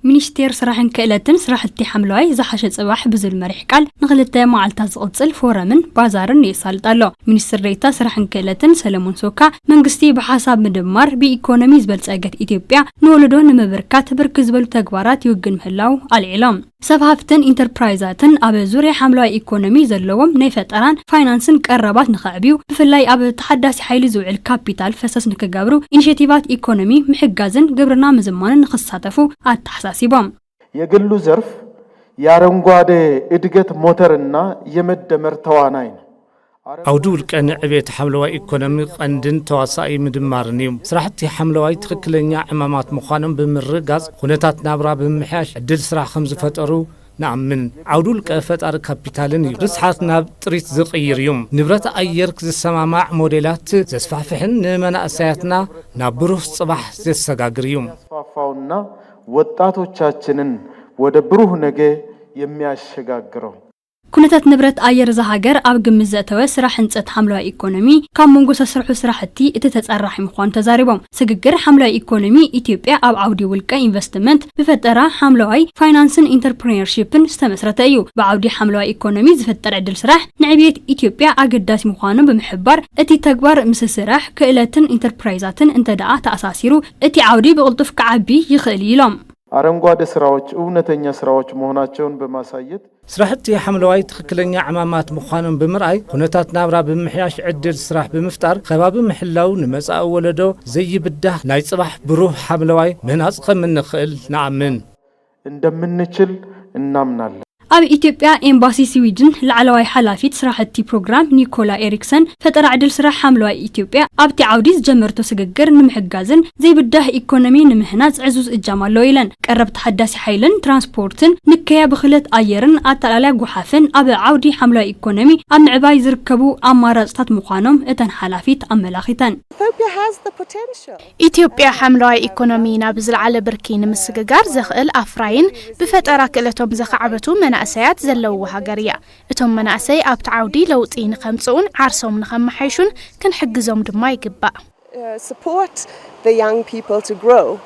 ሚኒስቴር ስራሕን ክእለትን ስራሕቲ ሓምለዋይ ዝሓሸ ጽባሕ ብዝብል መሪሕ ቃል ንኽልተ መዓልታት ዝቕጽል ፎረምን ባዛርን የሳልጥ ኣሎ። ሚኒስትር ዴኤታ ስራሕን ክእለትን ሰለሞን ሶካ መንግስቲ ብሓሳብ ምድማር ብኢኮኖሚ ዝበልጸገት ኢትዮጵያ ንወለዶ ንምብርካት ብርክ ዝበሉ ተግባራት ይውግን ምህላው አልዒሎም። ሰብሃፍትን ኢንተርፕራይዛትን ኣብ ዙርያ ሓምለዋይ ኢኮኖሚ ዘለዎም ናይ ፈጠራን ፋይናንስን ቀረባት ንኽዕብዩ ብፍላይ ኣብ ተሓዳሲ ሓይሊ ዝውዕል ካፒታል ፈሰስ ንክገብሩ ኢኒሼቲቫት ኢኮኖሚ ምሕጋዝን ግብርና ምዝማንን ንኽሳተፉ አታሕሳሲቦም። የግሉ ዘርፍ የአረንጓዴ እድገት ሞተርና የመደመር ተዋናይ ነው። عودو الكن عبيت حملواي إيكونومي قندن تواسعي مدمارنيوم سرحتي حملواي تخكلنيا عمامات مخانم بمرقاز خونتات نابرا بمحياش عدل سرح خمس فترو نعم من عودو الكفتار كابيتالن رسحات ناب تريت زقير يوم نبرت أيرك زسمامع موديلات زسفحفحن مناسياتنا نابروه صباح زسقاقر يوم زسفحفاونا ወጣቶቻችንን ወደ ብሩህ ነገ የሚያሸጋግረው ኩነታት ንብረት አየር ዘሃገር ኣብ ግምት ዘተወ ስራሕ ህንጸት ሓምለዋይ ኢኮኖሚ ካብ መንጎ ተሰርሑ ስራሕቲ እቲ ተጸራሒ ምዃኑ ተዛሪቦም ስግግር ሓምለዋይ ኢኮኖሚ ኢትዮጵያ ኣብ ዓውዲ ውልቀ ኢንቨስትመንት ብፈጠራ ሓምለዋይ ፋይናንስን ኢንተርፕረነርሺፕን ዝተመስረተ እዩ ብዓውዲ ሓምለዋይ ኢኮኖሚ ዝፈጠር ዕድል ስራሕ ንዕብየት ኢትዮጵያ ኣገዳሲ ምዃኑ ብምሕባር እቲ ተግባር ምስ ስራሕ ክእለትን ኢንተርፕራይዛትን እንተደኣ ተኣሳሲሩ እቲ ዓውዲ ብቕልጡፍ ክዓቢ ይኽእል ኢሎም አረንጓዴ ስራዎች እውነተኛ ስራዎች መሆናቸውን በማሳየት ስራሕቲ ሓምለዋይ ትክክለኛ ዓማማት ምዃኖም ብምርኣይ ኩነታት ናብራ ብምሕያሽ ዕድል ስራሕ ብምፍጣር ከባቢ ምሕላው ንመጻኢ ወለዶ ዘይብዳህ ናይ ጽባሕ ብሩህ ሓምለዋይ ምህናጽ ከምንኽእል ንኣምን እንደምንችል እናምናለን። ኣብ ኢትዮጵያ ኤምባሲ ስዊድን ላዕለዋይ ሓላፊት ስራሕቲ ፕሮግራም ኒኮላ ኤሪክሰን ፈጠራ ዕድል ስራሕ ሓምለዋይ ኢትዮጵያ ኣብቲ ዓውዲ ዝጀመርቶ ስግግር ንምሕጋዝን ዘይብዳህ ኢኮኖሚ ንምህናጽ ዕዙዝ እጃም ኣሎ ኢለን ቀረብ ተሓዳሲ ሓይልን ትራንስፖርትን ንከያ ብኽለት ኣየርን ኣተላልያ ጉሓፍን ኣብ ዓውዲ ሓምለዋይ ኢኮኖሚ ኣብ ምዕባይ ዝርከቡ ኣማራጽታት ምዃኖም እተን ሓላፊት ኣመላኺተን ኢትዮጵያ ሓምለዋይ ኢኮኖሚ ናብ ዝለዓለ ብርኪ ንምስግጋር ዘኽእል ኣፍራይን ብፈጠራ ክእለቶም ዘኻዕበቱ مناسيات زلوا هاجريا اتهم مناسي ابت عودي لوطي نخمصون عرسهم نخمحيشون كنحجزهم دما يقبا support the young people to grow